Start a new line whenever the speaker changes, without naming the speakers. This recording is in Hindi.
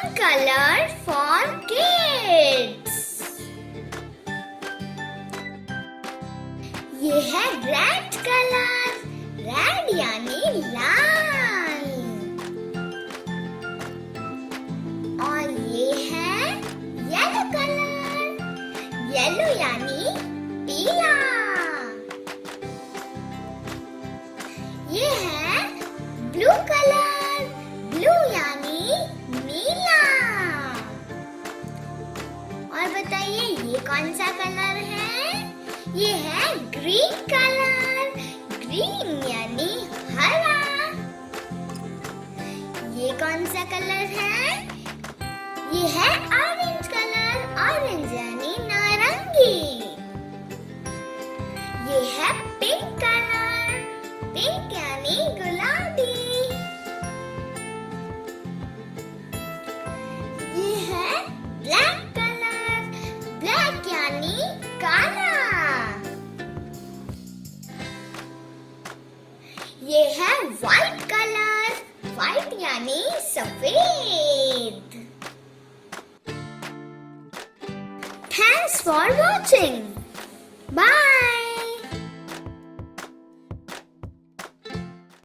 fun color for kids. ये है रेड कलर, रेड यानी लाल। और ये है येलो कलर, येलो यानी पीला। ये है ब्लू कलर, ब्लू यानी नीला। और बताइए ये कौन सा कलर है? ये है ग्रीन कलर, ग्रीन यानी हरा। ये कौन सा कलर है? ये है ऑरेंज कलर, ऑरेंज यानी नारंगी। ये है पिंक कलर, पिंक यानी गुलाबी। ये है ब्लैक कलर, ब्लैक यानी काला। ये है व्हाइट कलर, व्हाइट यानी सफेद। Thanks for watching. Bye.